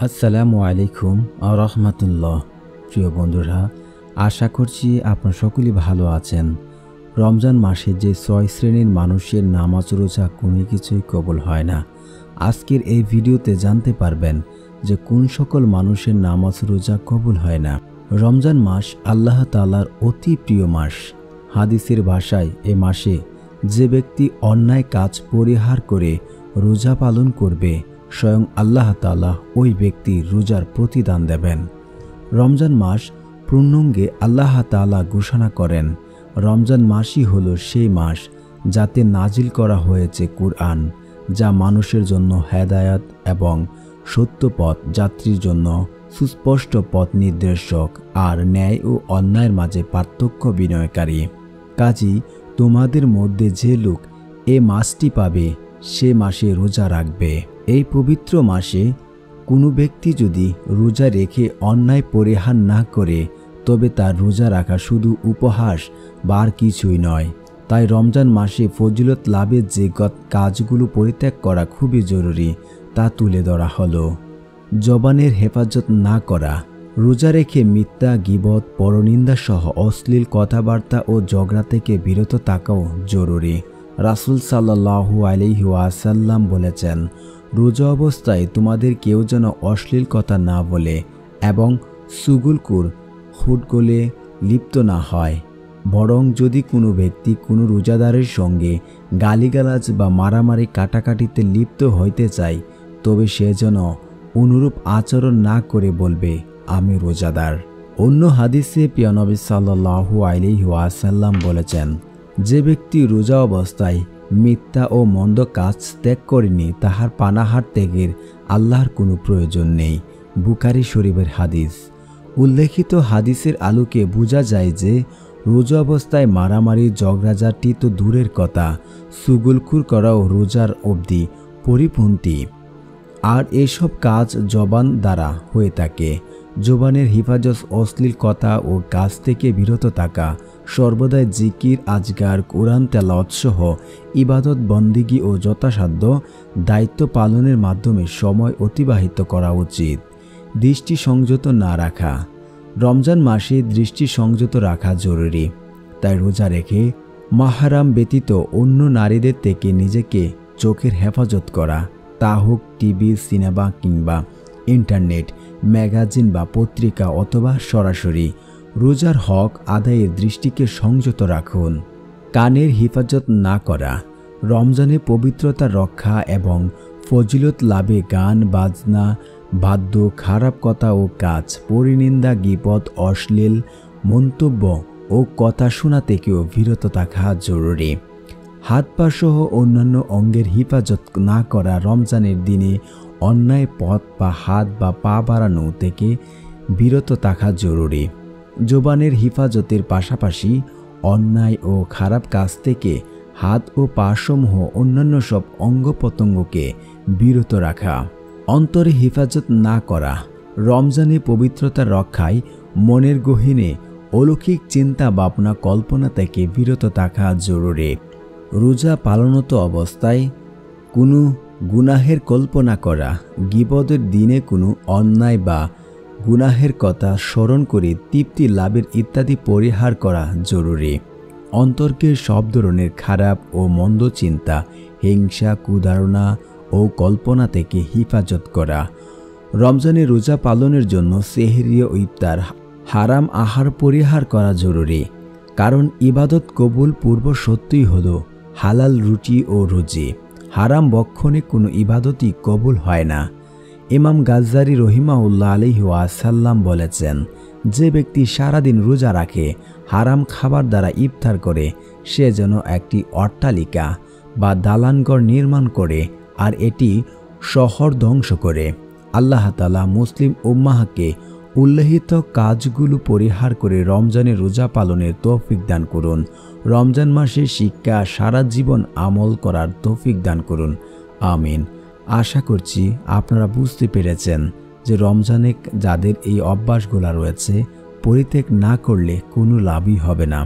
আসসালামু আলাইকুম রাহমাতুল্লাহ। প্রিয় বন্ধুরা, আশা করছি আপনারা সকলেই ভালো আছেন। রমজান মাসে যে 6 শ্রেণীর মানুষের নামাজ রোজা কোনো কিছুই কবুল হয় না। আজকের এই ভিডিওতে জানতে পারবেন যে কোন সকল মানুষের নামাজ রোজা কবুল হয় না। রমজান মাস আল্লাহ তাআলার অতি প্রিয় মাস। হাদিসের ভাষায় এ মাসে যে ব্যক্তি অন্যায় কাজ পরিহার করে রোজা পালন করবে, স্বয়ং আল্লাহ তাআলা ওই ব্যক্তির রোজার প্রতিদান দেবেন। রমজান মাস পূর্ণাঙ্গে আল্লাহ তাআলা ঘোষণা করেন, রমজান মাসই হলো সেই মাস যাতে নাজিল করা হয়েছে কুরআন, যা মানুষের জন্য হেদায়াত এবং সত্য পথ যাত্রীর জন্য সুস্পষ্ট পথ নির্দেশক আর ন্যায় ও অন্যায়ের মাঝে পার্থক্য বিনয়কারী। কাজী তোমাদের মধ্যে যে লোক এ মাসটি পাবে সে মাসে রোজা রাখবে। এই পবিত্র মাসে কোনো ব্যক্তি যদি রোজা রেখে অন্যায় পরিহার না করে, তবে তার রোজা রাখা শুধু উপহাস বা আর কিছুই নয়। তাই রমজান মাসে ফজিলত লাভের যে কাজগুলো পরিত্যাগ করা খুবই জরুরি তা তুলে ধরা হলো। জবানের হেফাজত না করা। রোজা রেখে মিথ্যা, গীবত, পরনিন্দা সহ অশ্লীল কথাবার্তা ও ঝগড়া থেকে বিরত থাকাও জরুরি। রাসূল সাল্লাল্লাহু আলাইহি ওয়াসাল্লাম বলেছেন, রোজা অবস্থায় তোমাদের কেউ যেন অশ্লীল কথা না বলে এবং সুগুলকুর হুটগোলে লিপ্ত না হয়। বরং যদি কোনো ব্যক্তি কোনো রোজাদারের সঙ্গে গালিগালাজ বা মারামারি কাটাকাটিতে লিপ্ত হইতে চায়, তবে সে যেন অনুরূপ আচরণ না করে বলবে, আমি রোজাদার। অন্য হাদিসে প্রিয় নবী সাল্লাল্লাহু আলাইহি ওয়াসাল্লাম বলেছেন, যে ব্যক্তি রোজা অবস্থায় মিথ্যা ও মন্দ কাজ ত্যাগ করেনি, তাহার পানাহার ত্যাগের আল্লাহর কোনো প্রয়োজন নেই। বুখারী শরীফের হাদিস। উল্লেখিত হাদিসের আলোকে বোঝা যায় যে রোজা অবস্থায় মারামারি, ঝগড়াঝাটি তো দূরের কথা, সুগুলখুর করাও রোজার অবধি পরিপন্থী। আর এসব কাজ জবান দ্বারা হয়ে থাকে। জবানের হিফাজত, অশ্লীল কথা ও কাজ থেকে বিরত থাকা, সর্বদাই জিকির, আজগার, কোরআন তেলাওয়াত সহ ইবাদত বন্দিগি ও যথাসাধ্য দায়িত্ব পালনের মাধ্যমে সময় অতিবাহিত করা উচিত। দৃষ্টি সংযত না রাখা। রমজান মাসে দৃষ্টি সংযত রাখা জরুরি। তাই রোজা রেখে মাহরাম ব্যতীত অন্য নারীদের থেকে নিজেকে চোখের হেফাজত করা, তা হোক টিভি, সিনেমা কিংবা ইন্টারনেট, ম্যাগাজিন বা পত্রিকা অথবা সরাসরি। রোজার হক আদায়ের দৃষ্টিকে সংযত রাখুন। কানের হিফাজত না করা। রমজানে পবিত্রতা রক্ষা এবং ফজিলত লাভে গান, বাজনা, বাদ্য, খারাপ কথা ও কাজ, পরনিন্দা, গীবত, অশ্লীল মন্তব্য ও কথা শোনা থেকেও বিরত থাকা জরুরি। হাত পা সহ অন্যান্য অঙ্গের হিফাজত না করা। রমজানের দিনে অন্যায় পথ বা হাত বা পা বাড়ানো থেকে বিরত থাকা জরুরি। জবানের হিফাজতের পাশাপাশি অন্যায় ও খারাপ কাজ থেকে হাত ও পা সমূহ অন্যান্য সব অঙ্গ প্রত্যঙ্গকে বিরত রাখা। অন্তরে হিফাজত না করা। রমজানে পবিত্রতা রক্ষায় মনের গহীনে অলৌকিক চিন্তা ভাবনা কল্পনা থেকে বিরত থাকা জরুরি। রোজা পালনত অবস্থায় কোনো গুনাহের কল্পনা করা। গীবতের দিনে কোনো অন্যায় বা গুনাহের কথা স্মরণ করে তৃপ্তি লাভের ইত্যাদি পরিহার করা জরুরি। অন্তর্কে সব ধরনের খারাপ ও মন্দ চিন্তা, হিংসা, কুধারণা ও কল্পনা থেকে হিফাজত করা। রমজানে রোজা পালনের জন্য সেহরি ও ইফতার হারাম আহার পরিহার করা জরুরি। কারণ ইবাদত কবুল পূর্ব সত্যই হল হালাল রুটি ও রুজি। হারাম বক্ষণে কোনো ইবাদতই কবুল হয় না। ইমাম গাজ্জালি রহিমাহুল্লাহ আলাইহি ওয়াসাল্লাম বলেছেন, যে ব্যক্তি সারাদিন রোজা রাখে, হারাম খাবার দ্বারা ইফতার করে, সে যেন একটি অট্টালিকা বা দালানঘর নির্মাণ করে আর এটি শহর ধ্বংস করে। আল্লাহ তাআলা মুসলিম উম্মাহকে উল্লেখিত কাজগুলো পরিহার করে রমজানে রোজা পালনের তৌফিক দান করুন। রমজান মাসের শিক্ষা সারা জীবন আমল করার তৌফিক দান করুন। আমিন। আশা করছি আপনারা বুঝতে পেরেছেন যে রমজানে যাদের এই অভ্যাসগুলো রয়েছে পরিত্যাগ না করলে কোনো লাভই হবে না।